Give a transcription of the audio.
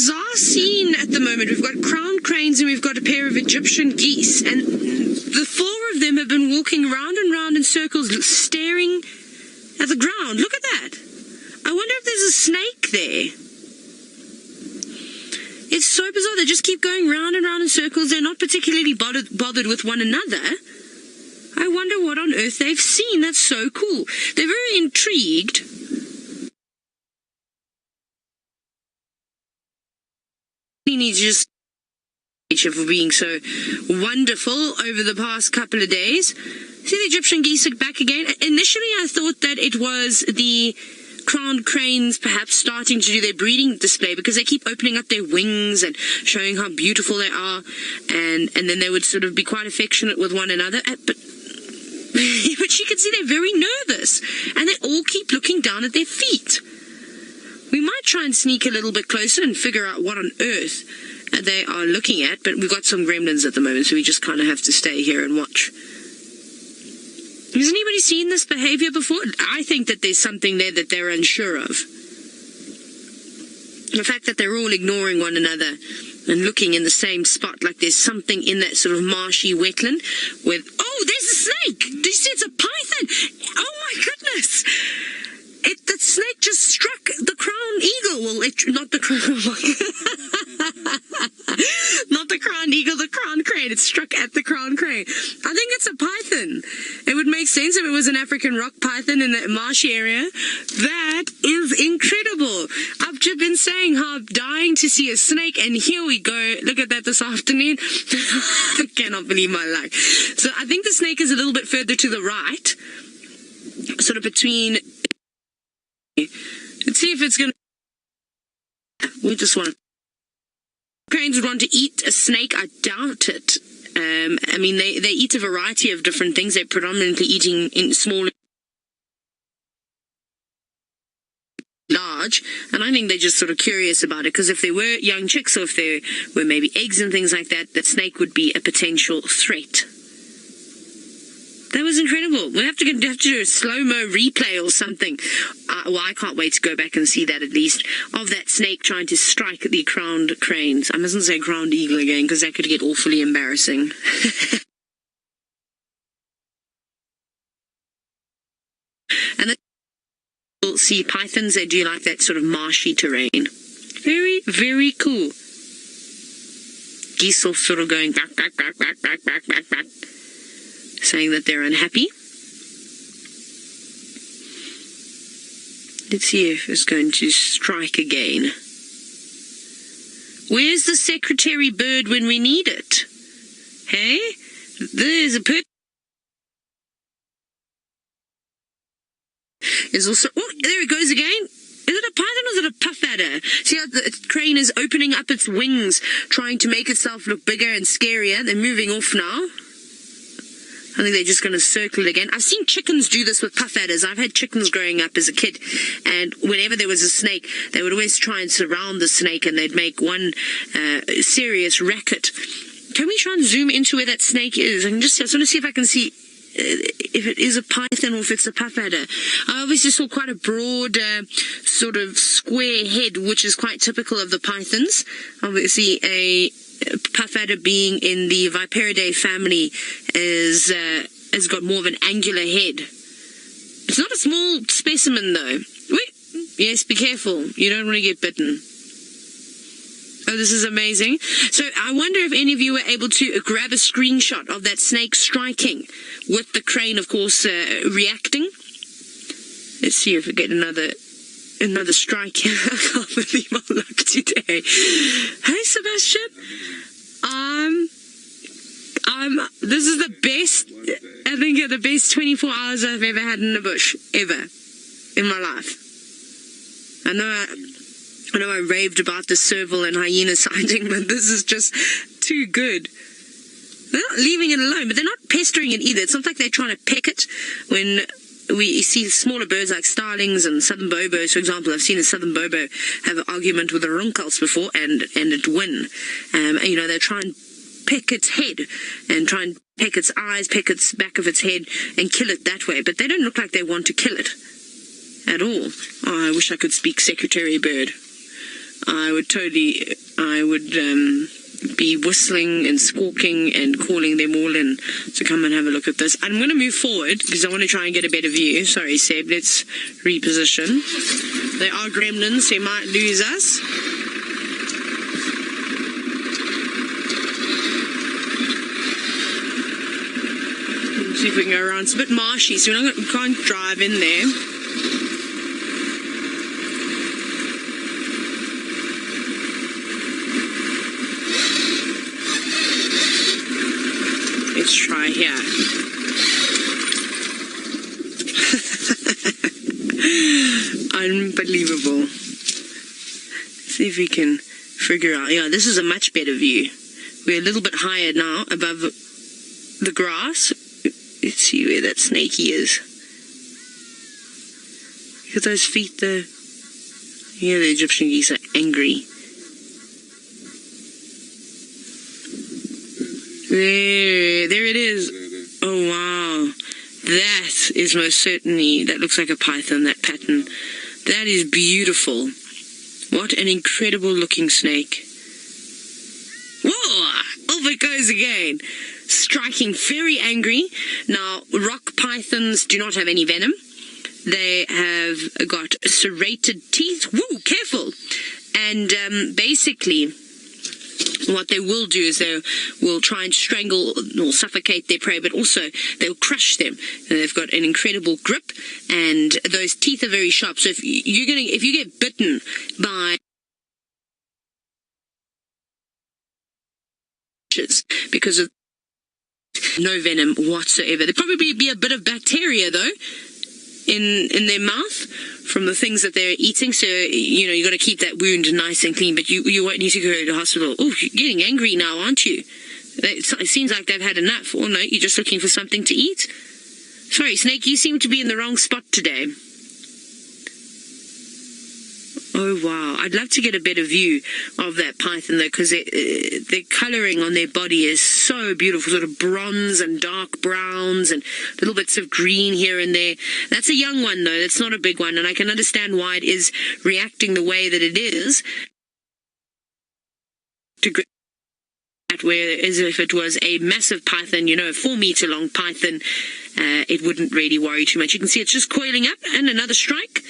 bizarre scene at the moment. We've got crowned cranes and we've got a pair of Egyptian geese, and the four of them have been walking round and round in circles, staring at the ground. Look at that. I wonder if there's a snake there. It's so bizarre. They just keep going round and round in circles. They're not particularly bothered with one another. I wonder what on earth they've seen. That's so cool. They're very intrigued. He needs just for being so wonderful over the past couple of days. See the Egyptian geese are back again. Initially, I thought that it was the crowned cranes perhaps starting to do their breeding display, because they keep opening up their wings and showing how beautiful they are, and then they would sort of be quite affectionate with one another. But you can see they're very nervous, and they all keep looking down at their feet. We might try and sneak a little bit closer and figure out what on earth they are looking at, but we've got some gremlins at the moment, so we just kind of have to stay here and watch. Has anybody seen this behavior before? I think that there's something there that they're unsure of. The fact that they're all ignoring one another and looking in the same spot, like there's something in that sort of marshy wetland with, oh, there's a snake! Do you see it's a python? Oh my goodness! That snake just struck the crown eagle. Well, not the crown, not the crown eagle, the crown crane. It struck at the crown crane. I think it's a python. It would make sense if it was an African rock python in that marshy area. That is incredible. I've just been saying how I'm dying to see a snake, and here we go. Look at that this afternoon. I cannot believe my luck. So I think the snake is a little bit further to the right, sort of between. Let's see if it's going to... We just want... Cranes would want to eat a snake? I doubt it. I mean, they eat a variety of different things. They're predominantly eating in small... large, and I think they're just sort of curious about it, because if there were young chicks, or if there were maybe eggs and things like that, that snake would be a potential threat. That was incredible. We'll have to do a slow-mo replay or something. Well, I can't wait to go back and see that, at least, of that snake trying to strike the crowned cranes. I mustn't say crowned eagle again, because that could get awfully embarrassing. And then we'll see pythons. They do like that sort of marshy terrain. Very, very cool. Geese are sort of going back, saying that they're unhappy. Let's see if it's going to strike again. Where's the secretary bird when we need it? Hey? There's a bird. There's also... Oh, there it goes again. Is it a python or is it a puff adder? See how the crane is opening up its wings, trying to make itself look bigger and scarier. They're moving off now. I think they're just going to circle it again. I've seen chickens do this with puff adders. I've had chickens growing up as a kid, and whenever there was a snake, they would always try and surround the snake, and they'd make one serious racket. Can we try and zoom into where that snake is? I just want to see if I can see if it is a python or if it's a puff adder. I obviously saw quite a broad sort of square head, which is quite typical of the pythons. Obviously a puff adder, being in the Viperidae family, has got more of an angular head. It's not a small specimen though. Wait, yes, be careful. You don't want to get bitten. Oh, this is amazing. So I wonder if any of you were able to grab a screenshot of that snake striking, with the crane, of course, reacting. Let's see if we get another strike. I can't believe my luck today. Hey, Sebastian. This is the best, I think, the best 24 hours I've ever had in the bush, ever, in my life. I know I raved about the serval and hyena sighting, but this is just too good. They're not leaving it alone, but they're not pestering it either. It's not like they're trying to peck it. When we see smaller birds like starlings and southern bobos, for example, I've seen a southern bobo have an argument with a runkels before and it win. They try and peck its head and try and peck its eyes, peck its back of its head and kill it that way. But they don't look like they want to kill it at all. Oh, I wish I could speak secretary bird. I would be whistling and squawking and calling them all in to come and have a look at this. I'm going to move forward because I want to try and get a better view. Sorry, Seb, let's reposition. They are gremlins, they might lose us. Let's see if we can go around. It's a bit marshy, so we can't drive in there. Let's try here. Unbelievable. Let's see if we can figure out. Yeah, this is a much better view. We're a little bit higher now above the grass. Let's see where that snakey is. Look at those feet there. Yeah, the Egyptian geese are angry. There it is. Oh, wow. That is most certainly, that looks like a python, that pattern. That is beautiful. What an incredible looking snake. Whoa! Off it goes again. Striking, very angry. Now, rock pythons do not have any venom. They have got serrated teeth. Whoa, careful. And basically, what they will do is they will try and strangle or suffocate their prey, but also they'll crush them. And they've got an incredible grip, and those teeth are very sharp. So if you get bitten by because of no venom whatsoever, there'd probably be a bit of bacteria though in their mouth from the things that they're eating, so you got to keep that wound nice and clean, but you won't need to go to the hospital. Oh, you're getting angry now, aren't you? It seems like they've had enough. Or no, you're just looking for something to eat. Sorry, Snake, you seem to be in the wrong spot today. Oh, wow. I'd love to get a better view of that python, though, because the colouring on their body is so beautiful, sort of bronze and dark browns and little bits of green here and there. That's a young one, though. That's not a big one, and I can understand why it is reacting the way that it is. Whereas if it was a massive python, a 4-meter-long python, it wouldn't really worry too much. You can see it's just coiling up, and another strike.